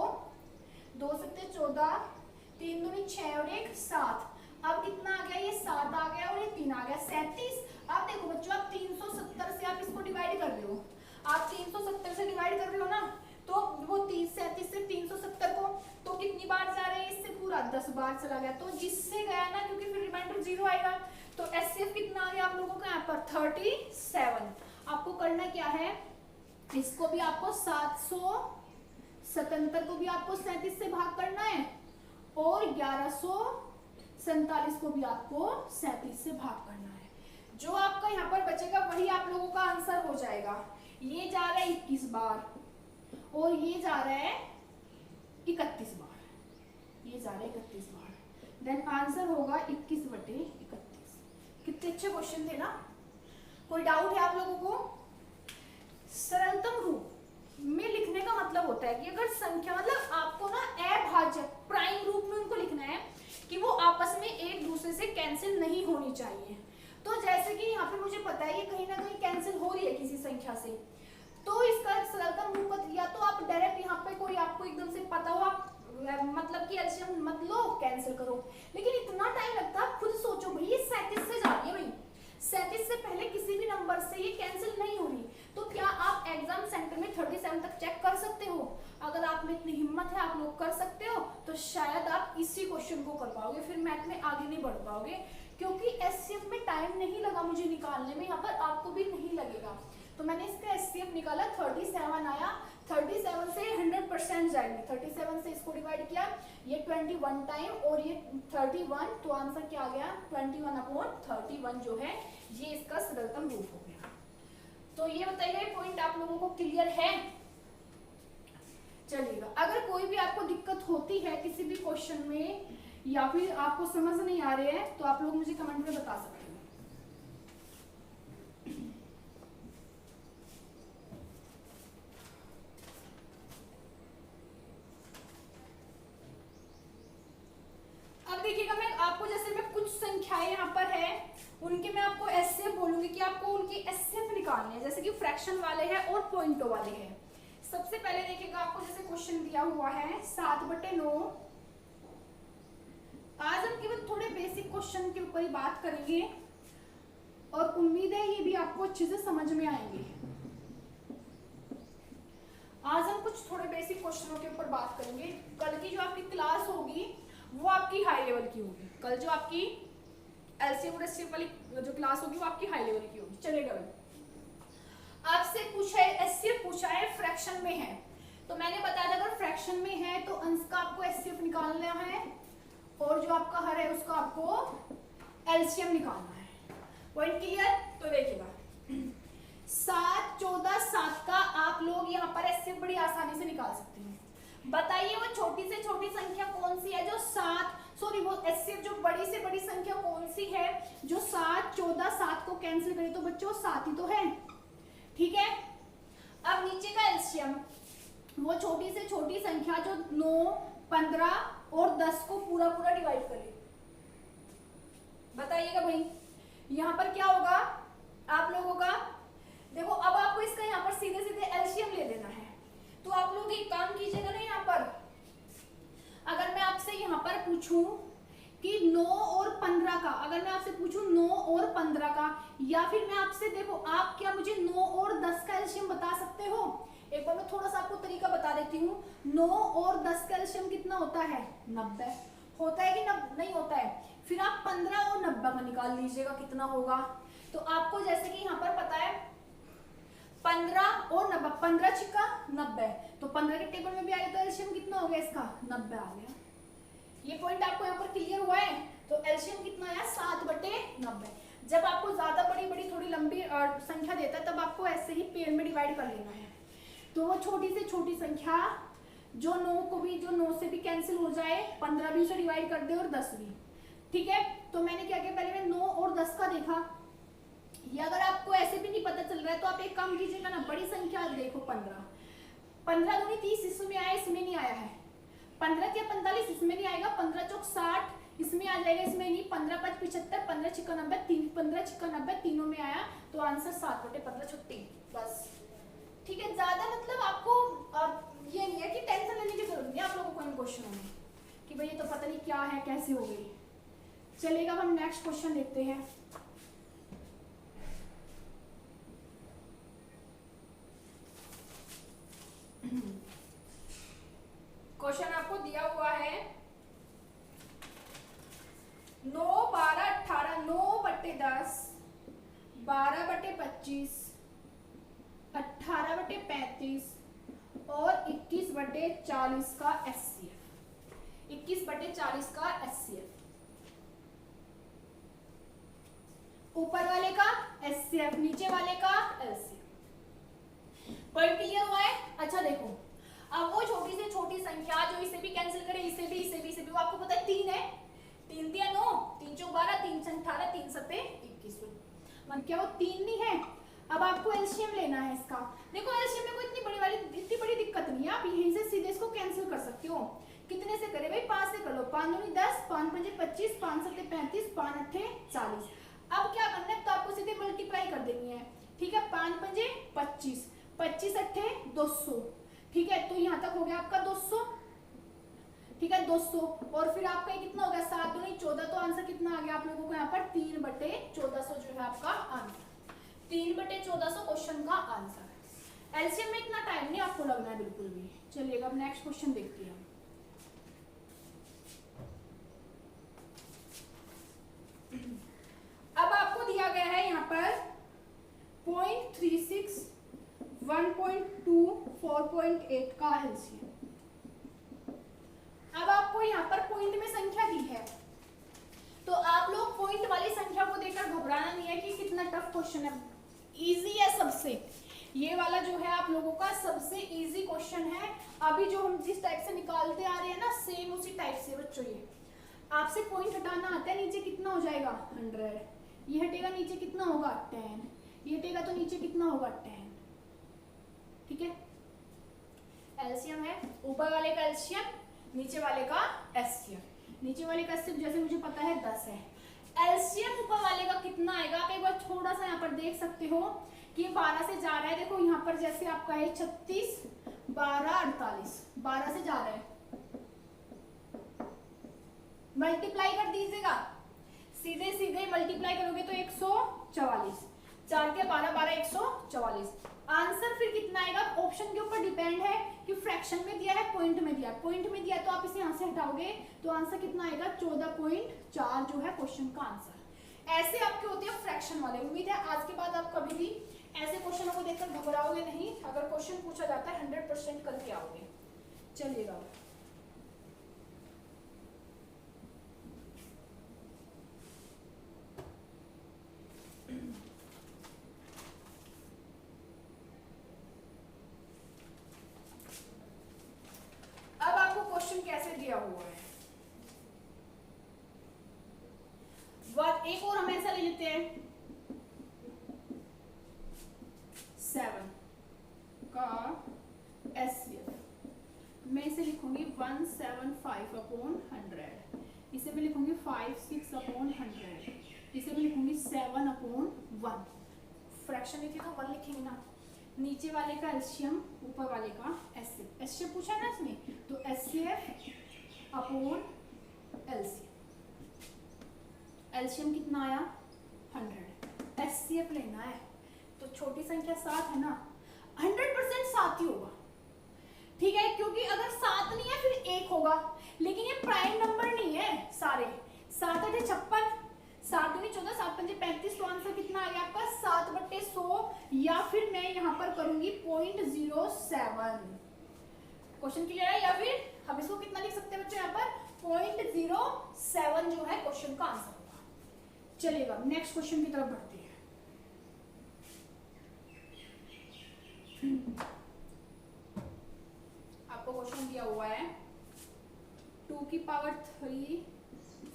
2 7 14, 3 दूनी 6 और 1 7। अब कितना आ गया, ये 7 आ गया और ये 3 आ गया, 37। अब देखो बच्चों, आप 370 से आप इसको डिवाइड कर रहे हो, आप 370 से डिवाइड कर रहे हो ना, तो वो 37 से 370 को तो कितनी बार जा रहे हैं, इससे पूरा 10 बार चला गया, तो जिससे गया ना, क्योंकि फिर रिमाइंडर 0 आएगा। तो एचसीएफ कितना आ गया आप लोगों का यहाँ पर 37। आपको करना क्या है, इसको भी आपको 777 को भी आपको 37 से भाग करना है, और 1147 47 को भी आपको 37 से भाग करना है। जो आपका यहाँ पर बचेगा वही आप लोगों का आंसर हो जाएगा। ये जा रहा है 21 बार और ये जा रहा है 31 बार, ये जा रहा है 31 बार। देन आंसर होगा 21/31। कितने अच्छे क्वेश्चन थे ना। कोई डाउट है आप लोगों को? सरलतम रूप में लिखने का मतलब होता है कि अगर संख्या मतलब आपको ना अभाज्य प्राइम रूप में उनको लिखना है कि वो आपस में एक दूसरे से कैंसिल नहीं होनी चाहिए। तो जैसे कि यहाँ पे मुझे पता है ये कहीं ना कहीं कैंसिल हो रही है किसी संख्या से, तो इसका सरलतम रूप या तो आप डायरेक्ट यहाँ पे कोई आपको एकदम से पता हो आप मतलब कि एलसीएम मत लो कैंसिल करो, लेकिन इतना टाइम लगता है। खुद सोचो भाई ये 37 से जा रही है, भाई 37 से पहले किसी भी नंबर से ये कैंसिल नहीं हो रही, तो क्या आप एग्जाम सेंटर में 37 तक चेक कर सकते हो? अगर आप में इतनी हिम्मत है आप लोग कर सकते हो, तो शायद आप इसी क्वेश्चन को कर पाओगे, फिर मैथ में आगे नहीं बढ़ पाओगे, क्योंकि एचसीएफ में टाइम नहीं लगा मुझे निकालने में, यहाँ पर आपको भी नहीं लगेगा। तो मैंने इसका एचसीएफ निकाला, 37 आया। 37 से 100% जाएंगे, 37 से इसको डिवाइड किया, ये 21 टाइम और ये 31, तो आंसर क्या आ गया 21/31 जो है ये इसका सरलतम रूप हो गया। तो ये बताइए पॉइंट आप लोगों को क्लियर है? चलिएगा, अगर कोई भी आपको दिक्कत होती है किसी भी क्वेश्चन में या फिर आपको समझ नहीं आ रहे हैं तो आप लोग मुझे कमेंट में बता सकते हैं। अब देखिएगा, मैं आपको जैसे मैं कुछ संख्याएं यहाँ पर है उनके मैं आपको एसएफ बोलूंगी कि आपको उनकी एसएफ निकालनी है, जैसे कि फ्रैक्शन वाले हैं और पॉइंटों वाले हैं। सबसे पहले देखिएगा, आपको जैसे क्वेश्चन दिया हुआ है 7/9। आज हम केवल थोड़े बेसिक क्वेश्चन के ऊपर ही बात करेंगे और उम्मीद है ये भी आपको अच्छे से समझ में आएंगे। आज हम कुछ थोड़े बेसिक क्वेश्चनों के ऊपर बात करेंगे। कल की जो आपकी क्लास होगी वो आपकी हाई लेवल की होगी। कल जो आपकी एलसीएम और एचसीएफ वाली जो क्लास होगी वो आपकी हाई लेवल की होगी। चलेगा भाई, आपसे पूछा है एचसीएफ पूछा है फ्रैक्शन में है, तो मैंने बताया था अगर फ्रैक्शन में है तो अंश का आपको एचसीएफ निकालना है और जो आपका हर है उसका आपको एलसीएम निकालना है। Point clear? तो देखिएगा 7, 14, 7 का आप लोग यहाँ पर एचसीएफ बड़ी आसानी से निकाल सकते हैं। बताइए वो छोटी से छोटी संख्या कौन सी है जो 7 सॉरी वो एचसीएफ जो बड़ी से बड़ी संख्या कौन सी है जो 7, 14, 7 को कैंसिल करे तो बच्चों 7 ही तो है, ठीक है। अब नीचे का एलसीएम वो छोटी से छोटी संख्या जो 9, 15 और 10 को पूरा पूरा डिवाइड करे। बताइएगा भाई यहाँ पर क्या होगा आप लोगों का? देखो अब आपको इसका यहाँ पर सीधे सीधे एलसीएम ले लेना है, तो आप लोग एक काम कीजिएगा ना, यहाँ पर अगर मैं आपसे यहाँ पर पूछूं कि 9 और 15 का, अगर मैं आपसे पूछूं 9 और 15 का, या फिर मैं आपसे देखो आप क्या मुझे 9 और 10 का एलसीएम बता सकते हो? एक बार मैं थोड़ा सा आपको तरीका बता देती हूँ। 9 और 10 का एलसीएम कितना होता है? 90 होता है कि नहीं होता है? फिर आप 15 और 90 का निकाल लीजिएगा कितना होगा। तो आपको जैसे कि यहाँ पर पता है 15 और 90, 15 छिक्का 90, तो 15 के टेबल में भी आएगा तो एलसीएम कितना हो गया इसका? 90 आ गया। ये पॉइंट आपको यहाँ पर क्लियर हुआ है? तो एलसीएम कितना आया? 7/90। जब आपको ज्यादा बड़ी बड़ी थोड़ी लंबी संख्या देता है तब आपको ऐसे ही पेड़ में डिवाइड कर लेना है। तो वो छोटी से छोटी संख्या जो 9 को भी, जो 9 से भी कैंसिल हो जाए, 15 भी उसे डिवाइड कर दे और 10 भी, ठीक है। तो मैंने क्या किया, पहले मैं 9 और 10 का देखा। या अगर आपको ऐसे भी नहीं पता चल रहा है तो आप एक काम कीजिएगा ना, बड़ी संख्या देखो 15, 15 दूनी 30 इसमें आया, इसमें नहीं आया है। 15 या 45 इसमें नहीं आएगा, 15 चौक 60 इसमें आ जाएगा, इसमें नहीं। 15 5 75, 15 छिक्का 90, 15 छिक्का 90 तीनों में आया, तो आंसर 7/15 छुट्टी बस, ठीक है। ज्यादा मतलब आपको ये नहीं है कि टेंशन लेने की जरूरत नहीं है आप लोगों को इन क्वेश्चनों में कि भाई ये तो पता नहीं क्या है कैसे हो गई। चलेगा, हम नेक्स्ट क्वेश्चन देखते हैं। क्वेश्चन आपको दिया हुआ है 9, 12, 18, 9/10, 12/25, 18/35 और 21/40 का एचसीएफ। 21/40 का एचसीएफ ऊपर वाले का HCF, नीचे वाले का LCM। पॉइंट क्लियर हुआ है? अच्छा देखो, अब वो छोटी से छोटी संख्या जो इसे भी कैंसिल करे, इसे भी, इसे भी, इसे भी, वो आपको पता है 3 है, 3 दिया 9, 3 चौक 12, 3 छक 18, 3 सत्ते 21। मतलब क्या वो 3 नहीं है? अब आपको एलसीएम लेना है इसका। देखो एलसीएम में कोई इतनी बड़ी दिक्कत नहीं है, आप यहीं से सीधे इसको कैंसिल कर सकते हो। कितने से करे भाई? 5 से कर लो, 5 दूनी 10, 5 पंजे 25, 5 सत्ते 35, 5 अट्ठे 40। अब क्या करना है, तो आपको सीधे मल्टीप्लाई कर देनी है, ठीक है। 5 पंजे 25, 25 अट्ठे 200, ठीक है। तो यहाँ तक हो गया आपका 200, ठीक है 200। और फिर आपका कितना हो गया? 7 दूनी 14। तो आंसर कितना आ गया आप लोगों को यहाँ पर? 3/1400 जो है आपका आंसर। 3/1400 क्वेश्चन का आंसर है। एलसीएम में इतना टाइम नहीं आपको लगना है बिल्कुल भी। चलिएगा अब नेक्स्ट क्वेश्चन देखते हैं। अब आपको दिया गया है यहाँ पर 0.36, 1.2, 4.8 का एलसीएम। अब आपको यहाँ पर पॉइंट में संख्या दी है, तो आप लोग पॉइंट वाली संख्या को देखकर घबराना नहीं है कि कितना टफ क्वेश्चन है। इजी है सबसे, ये वाला जो है आप लोगों का सबसे इजी क्वेश्चन है। अभी जो हम जिस टाइप से निकालते आ रहे हैं ना, सेम उसी टाइप से बच्चों। ये आपसे पॉइंट हटाना आता है, नीचे कितना हो जाएगा? 100, ये हटेगा नीचे कितना होगा? 10, ये हटेगा तो नीचे कितना होगा? 10, ठीक है। एलसीएम है, ऊपर वाले का एलसीएम, नीचे वाले का एचसीएफ। नीचे वाले का एचसीएफ जैसे मुझे पता है 10 है। एलसीएम ऊपर वाले का कितना आएगा? आप एक बार थोड़ा सा यहाँ पर देख सकते हो कि 12 से जा रहा है। देखो यहाँ पर जैसे आपका है 36, 12, 48, 12 से जा रहा है, मल्टीप्लाई कर दीजिएगा, सीधे सीधे मल्टीप्लाई करोगे तो 144, 4 के 12, 12 144। आंसर फिर कितना आएगा? ऑप्शन के ऊपर डिपेंड है कि फ्रैक्शन में दिया है, पॉइंट में दिया है। पॉइंट में दिया है तो आप इसे यहाँ से हटाओगे तो आंसर कितना आएगा? 14.4 जो है क्वेश्चन का आंसर। ऐसे आपके होते हैं फ्रैक्शन वाले। उम्मीद है आज के बाद आप कभी भी ऐसे क्वेश्चनों को देखकर घबराओगे नहीं। अगर क्वेश्चन पूछा जाता है 100% करके आओगे। चलिएगा अब आपको क्वेश्चन कैसे दिया हुआ है, एक और हम ऐसा ले लेते हैं 7 का एचसीएफ। मैं इसे लिखूंगी 175/100, इसे मैं लिखूंगी 56/100, इसे मैं लिखूंगी 7/1। फ्रैक्शन लिखी तो 1 लिखेंगे ना। नीचे वाले का एलसीएम, ऊपर वाले का एचसीएफ। एचसीएफ पूछा है ना इसमें, तो HCF/LCM। एलसीएम कितना आया? 100। एचसीएफ लेना है तो छोटी संख्या 7 है ना, 100% 7 ही होगा, ठीक है। क्योंकि अगर 7 नहीं है फिर 1 होगा, लेकिन ये प्राइम नंबर नहीं है सारे। 7 8 56, 7 दूनी 14, 7 पंजे 35। तो आंसर कितना आ गया आपका? 7/100, या फिर मैं यहाँ पर करूंगी 0.07। क्वेश्चन क्लियर है? या फिर हम इसको कितना लिख सकते हैं बच्चों? यहाँ पर 0.07 जो है क्वेश्चन का आंसर होगा। चलिएगा नेक्स्ट क्वेश्चन की तरफ बढ़ते हैं। आपको क्वेश्चन दिया हुआ है 2 की पावर 3,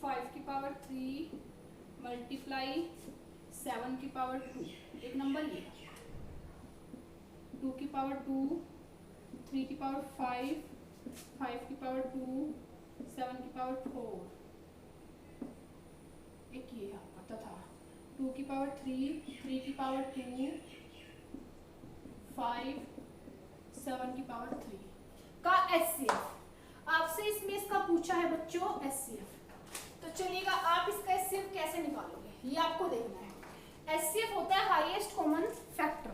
5 की पावर 3 मल्टीप्लाई 7 की पावर 2। एक नंबर ये 2 की पावर 2, 3 की पावर 5, 5 की पावर 2, 7 की पावर 4। एक ये आपका तथा 2 की पावर 3, 3 की पावर 2, 5, 7 की पावर 3 का एचसीएफ। आपसे इसमें इसका पूछा है बच्चों एचसीएफ। तो चलिएगा आप इसका एचसीएफ कैसे निकालोगे ये आपको देखना है। एचसीएफ होता है हाईएस्ट कॉमन फैक्टर,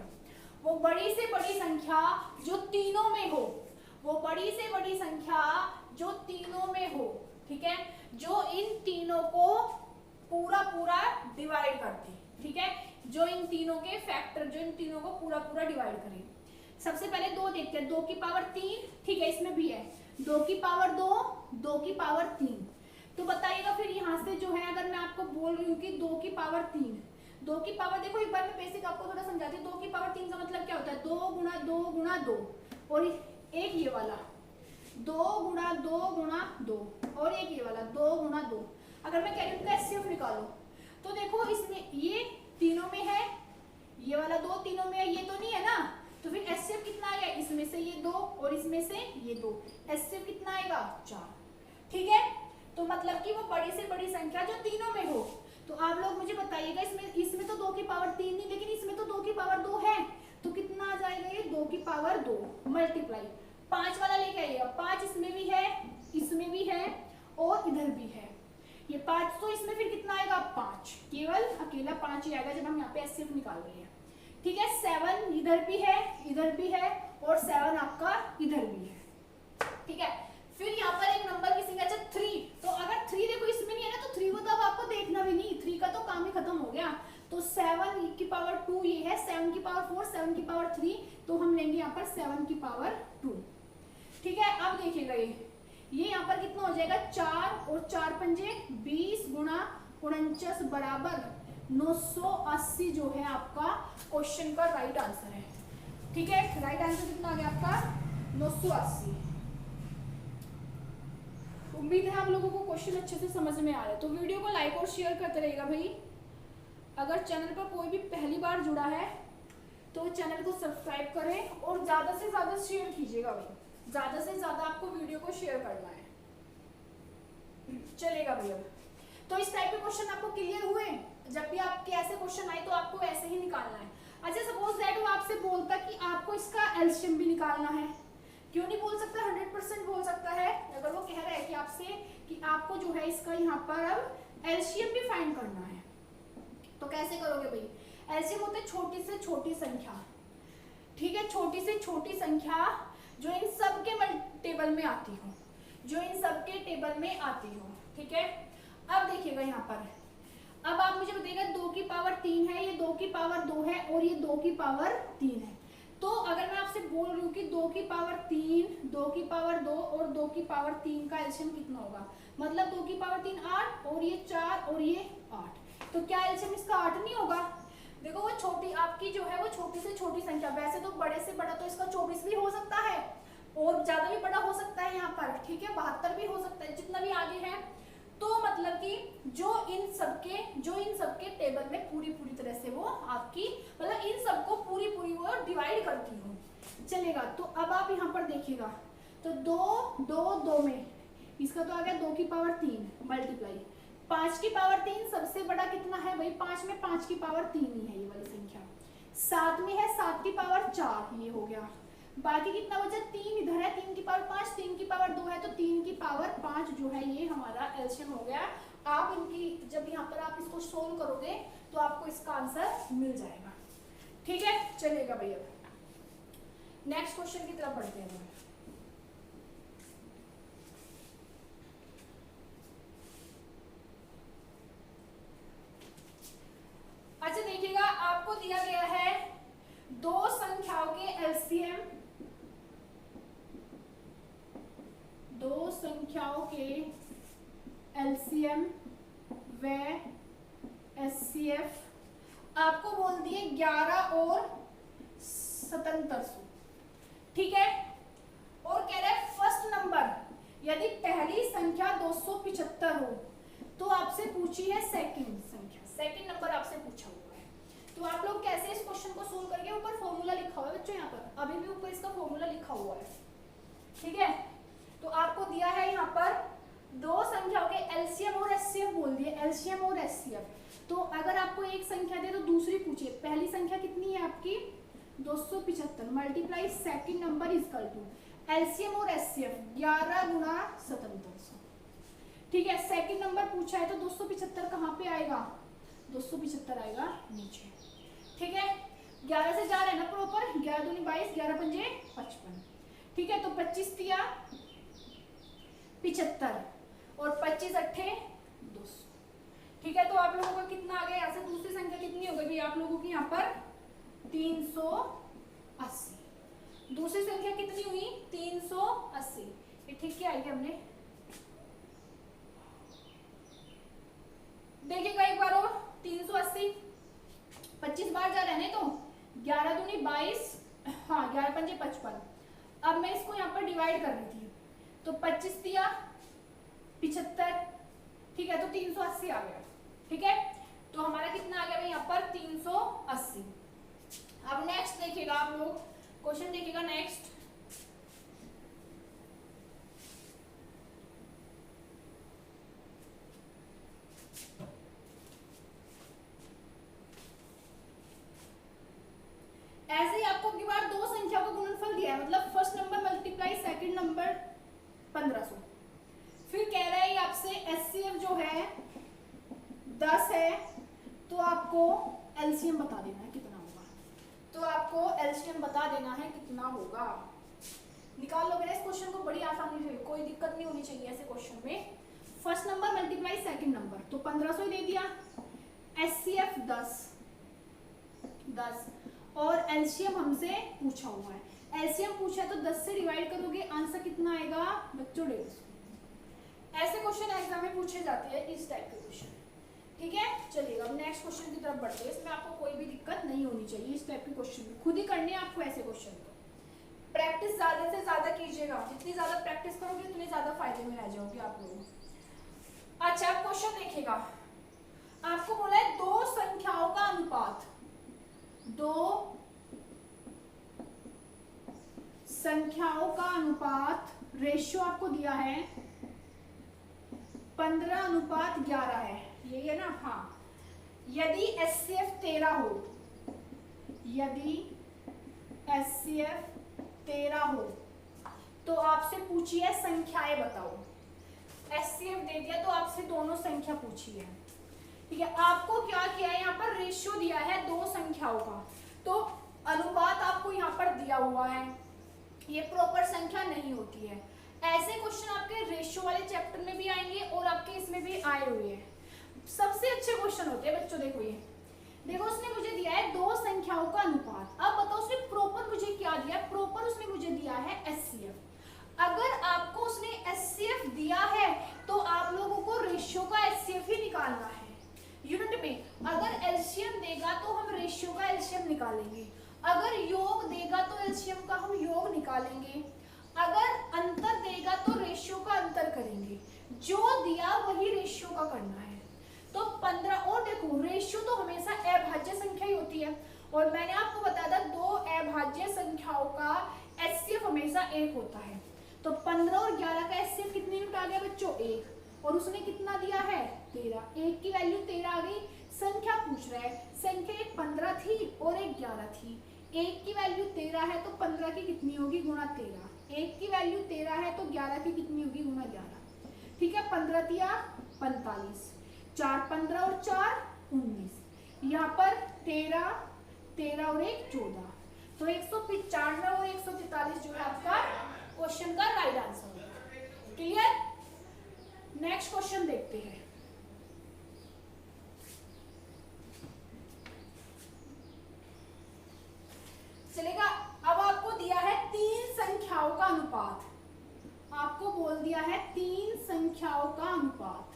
वो बड़ी से बड़ी संख्या जो तीनों में हो, वो बड़ी से बड़ी संख्या जो तीनों में हो, ठीक है, जो इन तीनों को पूरा पूरा डिवाइड करती, ठीक है, जो इन तीनों के फैक्टर, जो इन तीनों को पूरा पूरा डिवाइड करें। सबसे पहले 2 देखते हैं, 2 की पावर 3, ठीक है, इसमें भी है 2 की पावर 2, 2 की पावर 3। तो बताइएगा फिर यहाँ से जो है, अगर मैं आपको बोल रही हूँ कि 2 की पावर 3, 2 की पावर, देखो एक बार मैं बेसिक आपको थोड़ा समझाती हूँ। 2 की पावर 3 का मतलब क्या होता है, 2 गुणा 2 गुणा 2, और एक ये वाला 2 गुणा 2 गुणा 2, और एक ये वाला 2 गुणा 2। अगर मैं कह रही हूँ इनका एचसीएफ निकालो, तो देखो इसमें ये तीनों में है, ये वाला 2 तीनों में है, ये तो नहीं है ना, तो फिर एचसीएफ कितना आएगा, इसमें से ये 2 और इसमें से ये 2, एचसीएफ कितना आएगा 4। ठीक है, तो मतलब कि वो बड़ी से बड़ी संख्या जो तीनों में हो। तो आप लोग मुझे बताइएगा, इसमें तो 2 की पावर 3 नहीं, लेकिन इसमें तो 2 की पावर 2 है, तो कितना आ जाएगा ये 2 की पावर 2 मल्टीप्लाई 5 वाला लेके आइएगा। 5 इसमें भी है, इसमें भी है और इधर भी है, ये 5, तो इसमें फिर कितना आएगा 5, केवल अकेला 5 ही आएगा जब हम यहाँ पे एचसीएफ निकाल रहे हैं। ठीक है, 7 इधर भी है, इधर भी है, और 7 आपका इधर भी है। ठीक है, फिर यहाँ पर एक नंबर की संख्या 3, तो अगर 3 देखो इसमें नहीं है ना, तो 3 को तो अब आपको देखना भी नहीं, 3 का तो काम ही खत्म हो गया। तो 7 की पावर 2 ये है, 7 की पावर 4, 7 की पावर 3, तो हम लेंगे यहाँ पर 7 की पावर 2। ठीक है, अब देखिएगा ये यहाँ पर कितना हो जाएगा 4 और 4 पंजे 20 गुणा 49 बराबर 980 जो है आपका क्वेश्चन का राइट आंसर है। ठीक है, राइट आंसर कितना आ गया आपका 980। उम्मीद है आप लोगों को क्वेश्चन अच्छे से समझ में आ रहा है। तो वीडियो को लाइक और शेयर करते रहिएगा भाई। अगर चैनल पर कोई भी पहली बार जुड़ा है तो चैनल को सब्सक्राइब करें और ज्यादा से ज्यादा शेयर कीजिएगा भाई, ज्यादा से ज्यादा आपको वीडियो को शेयर करना है। चलेगा भैया, तो इस टाइप के क्वेश्चन आपको क्लियर हुए। जब भी आपके ऐसे क्वेश्चन आए तो आपको ऐसे ही निकालना है। अच्छा, सपोज दैट वो आपसे बोलता कि आपको इसका एलसीएम भी निकालना है, क्यों नहीं बोल सकता, 100% बोल सकता है। अगर वो कह रहा है कि आपसे कि आपको जो है इसका यहाँ पर अब एलसीएम भी फाइंड करना है, तो कैसे करोगे भाई, एलसीएम होते है छोटी से छोटी संख्या। ठीक है, छोटी से छोटी संख्या जो इन सब के टेबल में आती हो, जो इन सब के टेबल में आती हो। ठीक है, अब देखिएगा यहाँ पर, अब आप मुझे बताइएगा 2 की पावर 3 है, ये 2 की पावर 2 है और ये 2 की पावर 3 है। तो अगर मैं आपसे बोल रही हूँ कि 2 की पावर 3, 2 की पावर 2 और 2 की पावर 3 का एलसीएम कितना होगा, मतलब 2 की पावर 3 8 और ये 4 और ये 8, तो क्या एलसीएम इसका 8 नहीं होगा। देखो वो छोटी आपकी जो है वो छोटी से छोटी संख्या, वैसे तो बड़े से बड़ा तो इसका 24 भी हो सकता है और ज्यादा भी बड़ा हो सकता है यहाँ पर। ठीक है, 72 भी हो सकता है, जितना भी आगे है। तो मतलब कि जो इन सबके टेबल में पूरी तरह से वो आपकी मतलब इन सबको पूरी वो डिवाइड करती हो। चलेगा, तो अब आप यहाँ पर देखिएगा, तो 2 2 2 में इसका तो आ गया 2 की पावर 3 मल्टीप्लाई 5 की पावर 3, सबसे बड़ा कितना है भाई 5 में 5 की पावर 3 ही है ये वाली संख्या। 7 में है 7 की पावर 4, ये हो गया। बाकी कितना बचा 3 इधर है, 3 की पावर 5, 3 की पावर 2 है, तो 3 की पावर 5 जो है ये हमारा एलसीएम हो गया। आप इनकी जब यहाँ पर आप इसको सोल्व करोगे तो आपको इसका आंसर मिल जाएगा। ठीक है, चलेगा भैया, नेक्स्ट क्वेश्चन की तरफ बढ़ते हैं। अच्छा देखिएगा, आपको दिया गया है दो संख्याओं के एलसीएम, दो संख्याओं के एलसीएम व एचसीएफ आपको बोल दिए 11 और 7700। ठीक है, और कह रहा है फर्स्ट नंबर यदि पहली संख्या 275 हो तो आपसे पूछी है सेकंड संख्या, सेकंड नंबर आपसे पूछा हुआ है। तो आप लोग कैसे इस क्वेश्चन को सोल्व करेंगे, ऊपर फॉर्मूला लिखा हुआ है बच्चों, यहाँ पर अभी भी ऊपर इसका फॉर्मूला लिखा हुआ है। ठीक है, तो आपको दिया है यहाँ पर दो संख्याओं के एलसीएम और एचसीएफ बोल दिए, एलसीएम और एचसीएफ। तो अगर आपको एक संख्या दे तो दूसरी पूछिए, पहली संख्या कितनी है आपकी 275 multiply second number equal to LCM और एचसीएफ 11 गुणा 7700। ठीक है, सेकंड नंबर पूछा है तो 275 कहाँ पे आएगा, 275 आएगा नीचे। ठीक है, 11 से 4 है ना प्रॉपर, 11 दूनी 22, 11 पंजे 55। ठीक है, तो 25 दिया 75 और 25 अट्ठे 200। ठीक है, तो आप लोगों का कितना आ गया, यहाँ से दूसरी संख्या कितनी हो गई आप लोगों की यहाँ पर 380। दूसरी संख्या कितनी हुई 380। ये ठीक क्या आई हमने, देखिएगा एक बार और 380 22, हाँ 11 पंजे 55। अब मैं इसको यहाँ पर डिवाइड कर रही थी, तो 25 दिया 75, ठीक है, तो 380 आ गया। ठीक है, तो हमारा कितना आ गया भाई यहाँ पर 380। अब नेक्स्ट देखिएगा आप लोग, क्वेश्चन देखिएगा नेक्स्ट। ऐसे ही आपको की बार दो संख्या का गुणनफल दिया है, मतलब first number multiply second number 1500। फिर कह रहा है आपसे एचसीएफ जो है 10 है, तो आपको एलसीएम बता देना है कितना होगा। तो आपको एलसीएम बता देना है कितना होगा। निकाल लोगे ना इस क्वेश्चन को बड़ी आसानी से, कोई दिक्कत नहीं होनी चाहिए ऐसे क्वेश्चन में। First number multiply second number, तो 1500 दे दिया। एचसीएफ 10 और एलसीएम हमसे पूछा हुआ है। एलसीएम पूछा तो 10 से डिवाइड करोगे, आंसर कितना आएगा बच्चों 150। ऐसे क्वेश्चन एग्जाम में पूछे जाते हैं, इस टाइप के क्वेश्चन। ठीक है, चलिएगा अब नेक्स्ट क्वेश्चन की तरफ बढ़ते हैं। इसमें आपको कोई भी दिक्कत नहीं होनी चाहिए, इस टाइप के क्वेश्चन में खुद ही करने हैं आपको ऐसे क्वेश्चन को। प्रैक्टिस ज्यादा से ज्यादा कीजिएगा, जितनी ज्यादा प्रैक्टिस करोगे उतने ज्यादा फायदे में रह जाओगे आप लोग। अच्छा, अब क्वेश्चन देखिएगा, आपको बोला है दो संख्याओं का अनुपात, दो संख्याओं का अनुपात, रेशियो आपको दिया है 15:11 है, यही है ना। हाँ, यदि एचसीएफ 13 हो, यदि एचसीएफ 13 हो तो आपसे पूछिए संख्याएं बताओ। एचसीएफ दे दिया तो आपसे दोनों संख्या पूछी है। ठीक है, आपको क्या किया है, यहाँ पर रेशियो दिया है दो संख्याओं का, तो अनुपात आपको यहाँ पर दिया हुआ है, ये प्रॉपर संख्या नहीं होती है। ऐसे क्वेश्चन आपके रेशियो वाले चैप्टर में भी आएंगे और आपके इसमें भी आए हुए हैं। सबसे अच्छे क्वेश्चन होते हैं बच्चों। देखो ये देखो, उसने मुझे दिया है दो संख्याओं का अनुपात। अब बताओ उसने प्रॉपर मुझे क्या दिया है, प्रॉपर उसने मुझे दिया है एचसीएफ। अगर आपको उसने एचसीएफ दिया है तो आप लोगों को रेशियो का एचसीएफ ही निकालना है। यूनिट में अगर एलसीएम देगा तो हम रेशियो का एलसीएम निकालेंगे, अगर योग देगा तो एलसीएम का हम योग निकालेंगे, अगर अंतर देगा तो रेशियो का अंतर करेंगे। जो दिया वही रेशियो का करना है। तो 15, और देखो रेशियो तो हमेशा अभाज्य संख्या ही होती है, और मैंने आपको बताया था दो अभाज्य संख्याओं का एचसीएफ हमेशा 1 होता है। तो 15 और 11 का एचसीएफ कितने यूनिट आ गया बच्चों 1, और उसने कितना दिया है 13, 1 की वैल्यू 13 आ गई। संख्या पूछ रहा है, संख्या एक 15 थी और एक 11 थी। 1 की वैल्यू 13 है तो 15 की कितनी होगी गुणा 13, 1 की वैल्यू 13 है तो 11 की कितनी होगी गुणा 11। ठीक है, 15 दिया 45, 4 15 और 4 19, यहाँ पर 13 और 1 14, तो 195 और 143 जो है आपका क्वेश्चन का राइट आंसर है। क्लियर? नेक्स्ट क्वेश्चन देखते हैं। चलेगा, अब आपको दिया है 3 संख्याओं का अनुपात, आपको बोल दिया है 3 संख्याओं का अनुपात,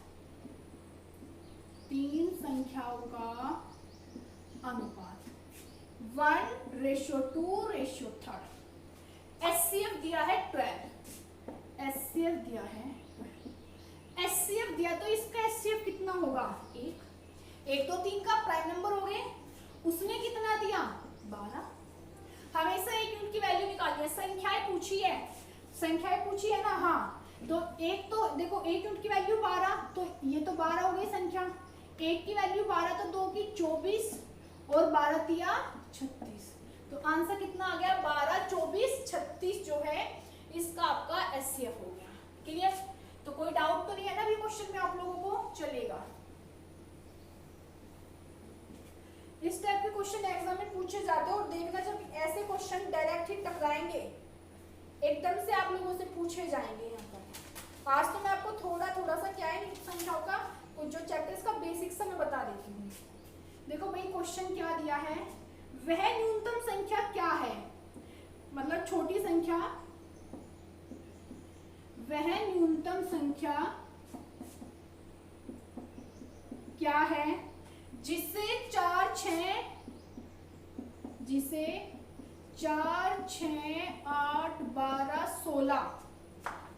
3 संख्याओं का अनुपात 1:2:3। एचसीएफ दिया है 12, एचसीएफ दिया है 12। एचसीएफ दिया तो इसका एचसीएफ कितना होगा 1, 1 2 3 का प्राइम नंबर हो गए। उसने कितना दिया 12। हमेशा एक यूनिट की वैल्यू निकालनी है, संख्याएं पूछी है, संख्याएं पूछी है ना। हाँ, तो एक तो देखो एक यूनिट की वैल्यू 12, तो ये तो 12 हो गई संख्या। 1 की वैल्यू 12 तो 2 की 24 और 12 दिया 36, तो आंसर कितना आ गया 12 24 36 जो है इसका आपका एचसीएफ हो गया। क्लियर? तो कोई डाउट तो नहीं है ना अभी क्वेश्चन में आप लोगों को? चलेगा, इस टाइप के क्वेश्चन एग्जाम में पूछे जाते हैं, और देखना जब ऐसे क्वेश्चन डायरेक्ट ही टकराएंगे, एकदम से आप लोगों से पूछे जाएंगे। यहाँ पर आज तो मैं आपको थोड़ा सा क्या है संख्याओं का कुछ जो चैप्टर्स का बेसिक्स मैं बता देती हूँ। देखो भाई क्वेश्चन क्या दिया है, वह न्यूनतम संख्या क्या है, मतलब छोटी संख्या, वह न्यूनतम संख्या क्या है जिसे 4 6 4 6 8 12 16,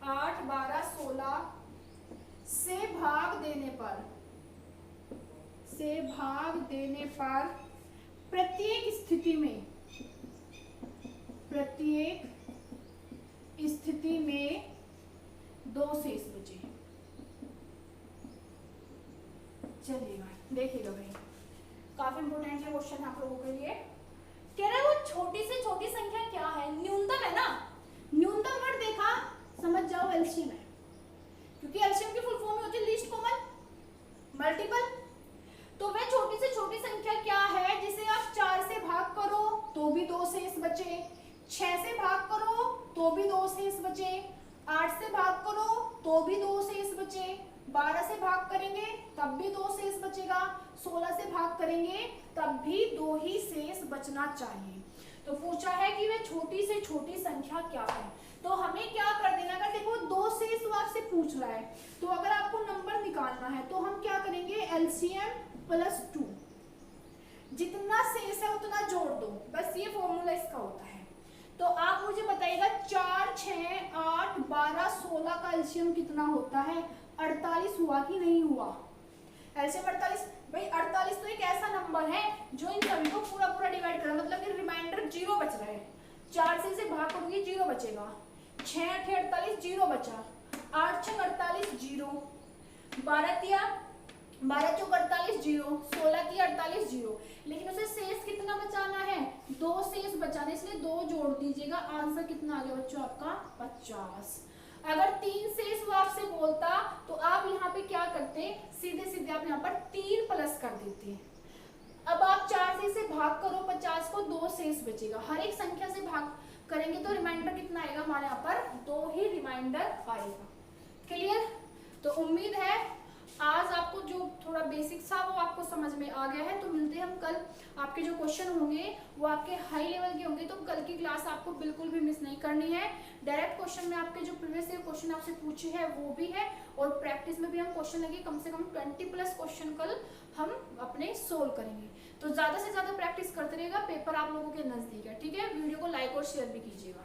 8 12 16 से भाग देने पर प्रत्येक स्थिति में 2 शेष बचे। चलिएगा देखिएगा भाई, काफी इंपोर्टेंट है क्वेश्चन आप लोगों के लिए। कह रहा है वो छोटी से छोटी संख्या क्या है, न्यूनतम है ना। न्यूनतम वर्ड देखा समझ जाओ एलसीएम है, क्योंकि एलसीएम की फुल फॉर्म होती है लीस्ट कॉमन मल्टीपल। तो वह छोटी से छोटी संख्या क्या है जिसे आप 4 से भाग करो तो भी 2 शेष बचे, 6 से भाग करो तो भी 2 शेष बचे, 8 से भाग करो तो भी 2 शेष बचे, 12 से भाग करेंगे तब भी 2 शेष बचेगा, 16 से भाग करेंगे तब भी 2 ही शेष बचना चाहिए। तो पूछा है कि वह छोटी से छोटी संख्या क्या है, तो हमें क्या कर देना, अगर देखो 2 शेष वो आपसे पूछ रहा है तो अगर आपको नंबर निकालना है तो हम क्या करेंगे, एलसीएम प्लस 2, जितना शेष है उतना जोड़ दो, बस ये फॉर्मूला इसका होता है। तो आप मुझे बताइएगा 4 6 8 12 16 का एलसीएम कितना होता है, 48 हुआ कि नहीं हुआ। एलसीएम 48, भाई 48 तो एक ऐसा नंबर है जो इन सभी को पूरा पूरा डिवाइड कर, मतलब कि रिमाइंडर 0 बच रहा है, 4 से इसे भाग करोगे 0 बचेगा, 6 8 48 0 बचा, 8 6 48 0, 12 3 48 0, 16 3 48 0, लेकिन उसे शेष कितना बचाना है, 2 शेष बचाने, इसलिए 2 जोड़ दीजिएगा, आंसर कितना आ गया बच्चों आपका 50। अगर 3 शेष वो आपसे बोलता तो आप यहाँ पे क्या करते, सीधे सीधे आप यहाँ पर 3 प्लस कर देते। अब आप 4 से इसे भाग करो 50 को, 2 शेष बचेगा, हर एक संख्या से भाग करेंगे तो रिमाइंडर कितना आएगा हमारे यहाँ पर, 2 ही रिमाइंडर आएगा। क्लियर। तो उम्मीद है आज आपको जो थोड़ा बेसिक था वो आपको समझ में आ गया है। तो मिलते हैं हम कल, आपके जो क्वेश्चन होंगे वो आपके हाई लेवल के होंगे, तो कल की क्लास आपको बिल्कुल भी मिस नहीं करनी है। डायरेक्ट क्वेश्चन में आपके जो प्रीवियस ईयर क्वेश्चन आपसे पूछे हैं वो भी है, और प्रैक्टिस में भी हम क्वेश्चन लगे कम से कम 20+ क्वेश्चन कल हम अपने सोल्व करेंगे। तो ज्यादा से ज्यादा प्रैक्टिस करते रहिएगा, पेपर आप लोगों के नजदीक है, ठीक है। वीडियो को लाइक और शेयर भी कीजिएगा।